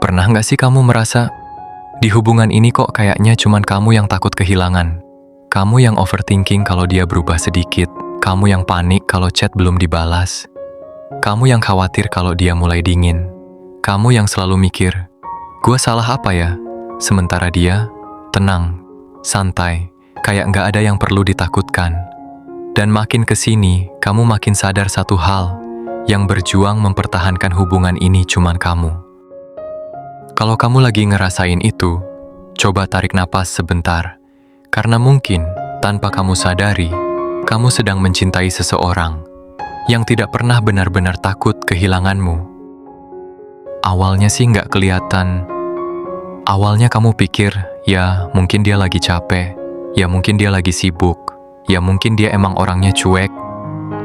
Pernah nggak sih kamu merasa, di hubungan ini kok kayaknya cuman kamu yang takut kehilangan? Kamu yang overthinking kalau dia berubah sedikit, kamu yang panik kalau chat belum dibalas, kamu yang khawatir kalau dia mulai dingin, kamu yang selalu mikir, gua salah apa ya? Sementara dia, tenang, santai, kayak nggak ada yang perlu ditakutkan. Dan makin kesini, kamu makin sadar satu hal, yang berjuang mempertahankan hubungan ini cuman kamu. Kalau kamu lagi ngerasain itu, coba tarik napas sebentar, karena mungkin tanpa kamu sadari, kamu sedang mencintai seseorang yang tidak pernah benar-benar takut kehilanganmu. Awalnya sih nggak kelihatan. Awalnya kamu pikir, ya mungkin dia lagi capek, ya mungkin dia lagi sibuk, ya mungkin dia emang orangnya cuek.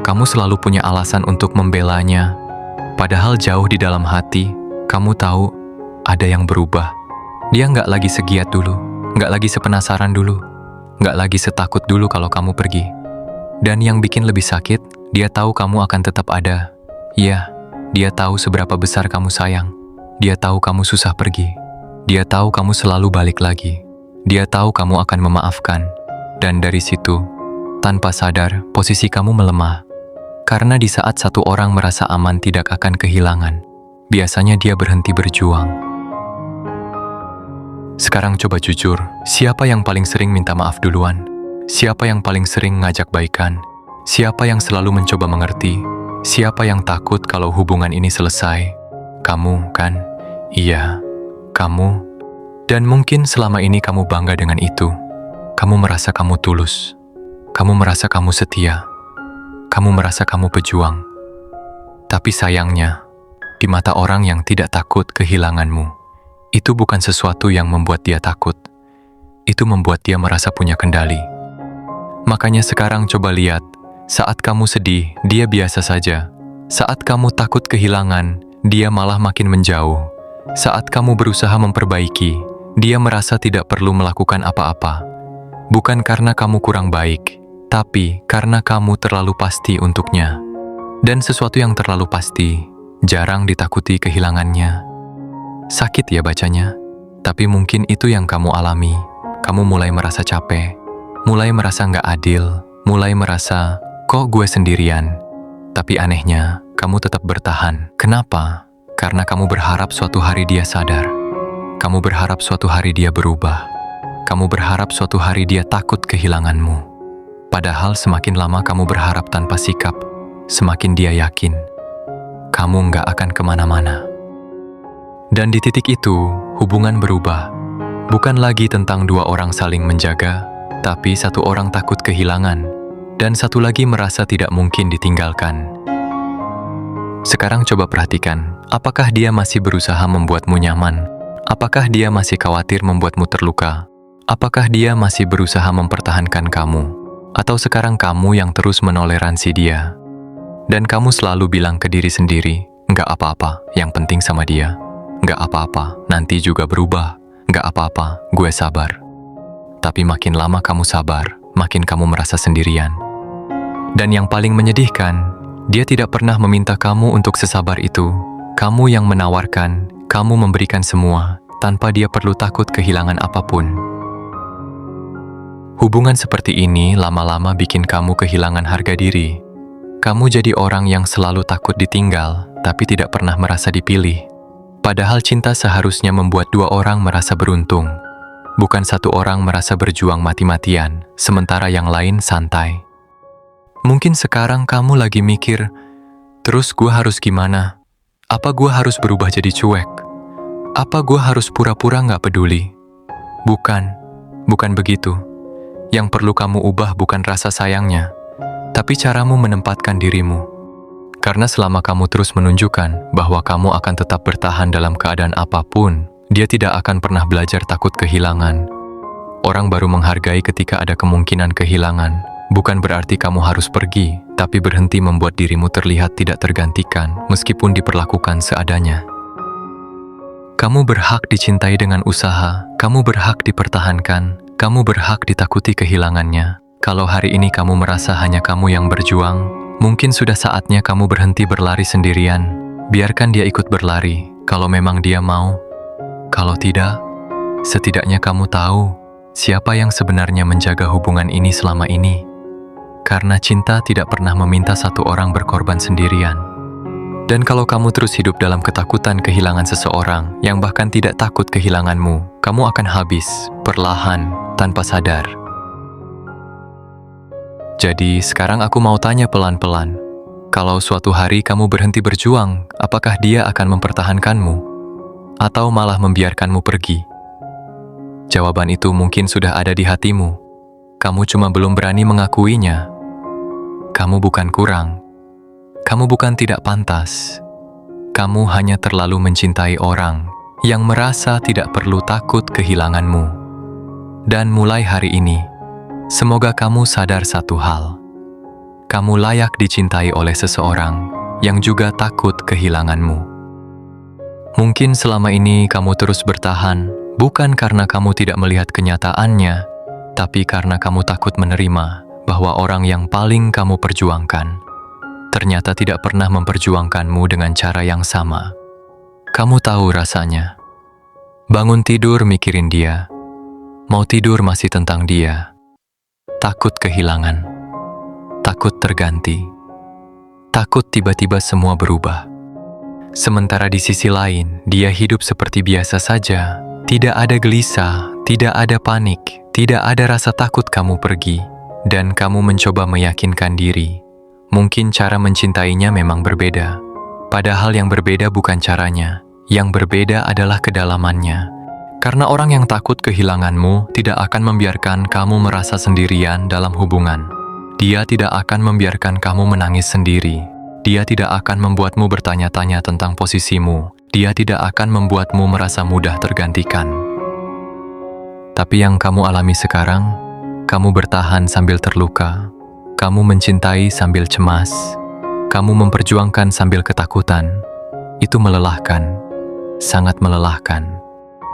Kamu selalu punya alasan untuk membelanya. Padahal jauh di dalam hati, kamu tahu ada yang berubah. Dia nggak lagi segiat dulu, nggak lagi sepenasaran dulu, nggak lagi setakut dulu kalau kamu pergi. Dan yang bikin lebih sakit, dia tahu kamu akan tetap ada. Iya, dia tahu seberapa besar kamu sayang. Dia tahu kamu susah pergi. Dia tahu kamu selalu balik lagi. Dia tahu kamu akan memaafkan. Dan dari situ, tanpa sadar, posisi kamu melemah. Karena di saat satu orang merasa aman tidak akan kehilangan, biasanya dia berhenti berjuang. Sekarang coba jujur, siapa yang paling sering minta maaf duluan? Siapa yang paling sering ngajak baikan? Siapa yang selalu mencoba mengerti? Siapa yang takut kalau hubungan ini selesai? Kamu, kan? Iya, kamu. Dan mungkin selama ini kamu bangga dengan itu. Kamu merasa kamu tulus. Kamu merasa kamu setia. Kamu merasa kamu pejuang. Tapi sayangnya, di mata orang yang tidak takut kehilanganmu, itu bukan sesuatu yang membuat dia takut. Itu membuat dia merasa punya kendali. Makanya sekarang coba lihat, saat kamu sedih, dia biasa saja. Saat kamu takut kehilangan, dia malah makin menjauh. Saat kamu berusaha memperbaiki, dia merasa tidak perlu melakukan apa-apa. Bukan karena kamu kurang baik, tapi karena kamu terlalu pasti untuknya. Dan sesuatu yang terlalu pasti, jarang ditakuti kehilangannya. Sakit ya bacanya, tapi mungkin itu yang kamu alami. Kamu mulai merasa capek, mulai merasa nggak adil, mulai merasa, kok gue sendirian. Tapi anehnya, kamu tetap bertahan. Kenapa? Karena kamu berharap suatu hari dia sadar. Kamu berharap suatu hari dia berubah. Kamu berharap suatu hari dia takut kehilanganmu. Padahal semakin lama kamu berharap tanpa sikap, semakin dia yakin kamu nggak akan kemana-mana. Dan di titik itu, hubungan berubah. Bukan lagi tentang dua orang saling menjaga, tapi satu orang takut kehilangan, dan satu lagi merasa tidak mungkin ditinggalkan. Sekarang coba perhatikan, apakah dia masih berusaha membuatmu nyaman? Apakah dia masih khawatir membuatmu terluka? Apakah dia masih berusaha mempertahankan kamu? Atau sekarang kamu yang terus menoleransi dia? Dan kamu selalu bilang ke diri sendiri, nggak apa-apa, yang penting sama dia. Nggak apa-apa, nanti juga berubah. Nggak apa-apa, gue sabar. Tapi makin lama kamu sabar, makin kamu merasa sendirian. Dan yang paling menyedihkan, dia tidak pernah meminta kamu untuk sesabar itu. Kamu yang menawarkan, kamu memberikan semua, tanpa dia perlu takut kehilangan apapun. Hubungan seperti ini lama-lama bikin kamu kehilangan harga diri. Kamu jadi orang yang selalu takut ditinggal, tapi tidak pernah merasa dipilih. Padahal cinta seharusnya membuat dua orang merasa beruntung. Bukan satu orang merasa berjuang mati-matian, sementara yang lain santai. Mungkin sekarang kamu lagi mikir, terus gue harus gimana? Apa gue harus berubah jadi cuek? Apa gue harus pura-pura gak peduli? Bukan begitu. Yang perlu kamu ubah bukan rasa sayangnya, tapi caramu menempatkan dirimu. Karena selama kamu terus menunjukkan bahwa kamu akan tetap bertahan dalam keadaan apapun, dia tidak akan pernah belajar takut kehilangan. Orang baru menghargai ketika ada kemungkinan kehilangan. Bukan berarti kamu harus pergi, tapi berhenti membuat dirimu terlihat tidak tergantikan meskipun diperlakukan seadanya. Kamu berhak dicintai dengan usaha, kamu berhak dipertahankan, kamu berhak ditakuti kehilangannya. Kalau hari ini kamu merasa hanya kamu yang berjuang, mungkin sudah saatnya kamu berhenti berlari sendirian. Biarkan dia ikut berlari, kalau memang dia mau. Kalau tidak, setidaknya kamu tahu siapa yang sebenarnya menjaga hubungan ini selama ini. Karena cinta tidak pernah meminta satu orang berkorban sendirian. Dan kalau kamu terus hidup dalam ketakutan kehilangan seseorang yang bahkan tidak takut kehilanganmu, kamu akan habis, perlahan, tanpa sadar. Jadi sekarang aku mau tanya pelan-pelan, kalau suatu hari kamu berhenti berjuang, apakah dia akan mempertahankanmu? Atau malah membiarkanmu pergi? Jawaban itu mungkin sudah ada di hatimu. Kamu cuma belum berani mengakuinya. Kamu bukan kurang. Kamu bukan tidak pantas. Kamu hanya terlalu mencintai orang yang merasa tidak perlu takut kehilanganmu. Dan mulai hari ini, semoga kamu sadar satu hal. Kamu layak dicintai oleh seseorang yang juga takut kehilanganmu. Mungkin selama ini kamu terus bertahan, bukan karena kamu tidak melihat kenyataannya, tapi karena kamu takut menerima bahwa orang yang paling kamu perjuangkan ternyata tidak pernah memperjuangkanmu dengan cara yang sama. Kamu tahu rasanya. Bangun tidur mikirin dia. Mau tidur masih tentang dia. Takut kehilangan. Takut terganti. Takut tiba-tiba semua berubah. Sementara di sisi lain, dia hidup seperti biasa saja. Tidak ada gelisah, tidak ada panik, tidak ada rasa takut kamu pergi. Dan kamu mencoba meyakinkan diri. Mungkin cara mencintainya memang berbeda. Padahal yang berbeda bukan caranya. Yang berbeda adalah kedalamannya. Karena orang yang takut kehilanganmu tidak akan membiarkan kamu merasa sendirian dalam hubungan. Dia tidak akan membiarkan kamu menangis sendiri. Dia tidak akan membuatmu bertanya-tanya tentang posisimu. Dia tidak akan membuatmu merasa mudah tergantikan. Tapi yang kamu alami sekarang, kamu bertahan sambil terluka. Kamu mencintai sambil cemas. Kamu memperjuangkan sambil ketakutan. Itu melelahkan. Sangat melelahkan.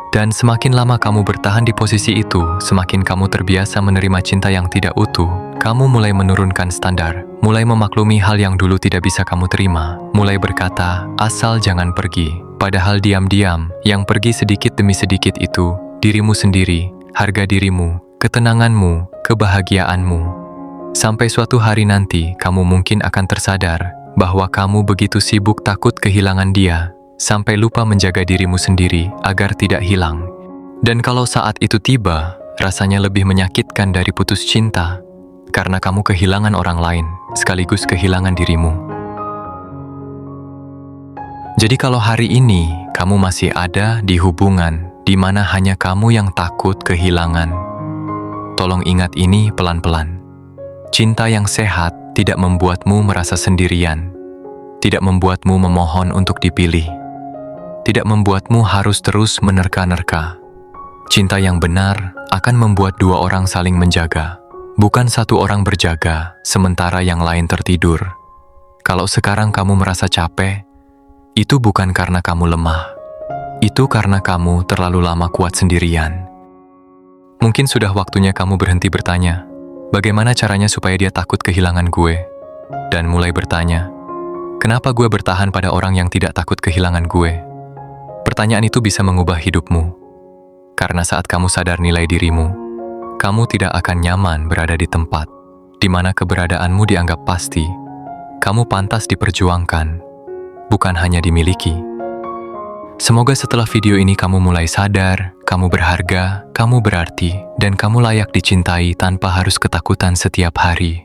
Dan semakin lama kamu bertahan di posisi itu, semakin kamu terbiasa menerima cinta yang tidak utuh. Kamu mulai menurunkan standar, mulai memaklumi hal yang dulu tidak bisa kamu terima, mulai berkata, asal jangan pergi. Padahal diam-diam, yang pergi sedikit demi sedikit itu, dirimu sendiri, harga dirimu, ketenanganmu, kebahagiaanmu. Sampai suatu hari nanti, kamu mungkin akan tersadar bahwa kamu begitu sibuk takut kehilangan dia, sampai lupa menjaga dirimu sendiri agar tidak hilang. Dan kalau saat itu tiba, rasanya lebih menyakitkan dari putus cinta, karena kamu kehilangan orang lain, sekaligus kehilangan dirimu. Jadi kalau hari ini, kamu masih ada di hubungan di mana hanya kamu yang takut kehilangan, tolong ingat ini pelan-pelan. Cinta yang sehat tidak membuatmu merasa sendirian, tidak membuatmu memohon untuk dipilih, tidak membuatmu harus terus menerka-nerka. Cinta yang benar akan membuat dua orang saling menjaga, bukan satu orang berjaga sementara yang lain tertidur. Kalau sekarang kamu merasa capek, itu bukan karena kamu lemah, itu karena kamu terlalu lama kuat sendirian. Mungkin sudah waktunya kamu berhenti bertanya, bagaimana caranya supaya dia takut kehilangan gue? Dan mulai bertanya, kenapa gue bertahan pada orang yang tidak takut kehilangan gue? Pertanyaan itu bisa mengubah hidupmu. Karena saat kamu sadar nilai dirimu, kamu tidak akan nyaman berada di tempat di mana keberadaanmu dianggap pasti. Kamu pantas diperjuangkan, bukan hanya dimiliki. Semoga setelah video ini kamu mulai sadar, kamu berharga, kamu berarti, dan kamu layak dicintai tanpa harus ketakutan setiap hari.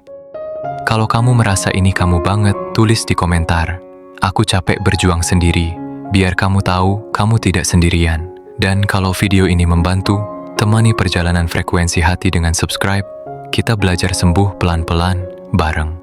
Kalau kamu merasa ini kamu banget, tulis di komentar. Aku capek berjuang sendiri, biar kamu tahu kamu tidak sendirian. Dan kalau video ini membantu, temani perjalanan frekuensi hati dengan subscribe. Kita belajar sembuh pelan-pelan bareng.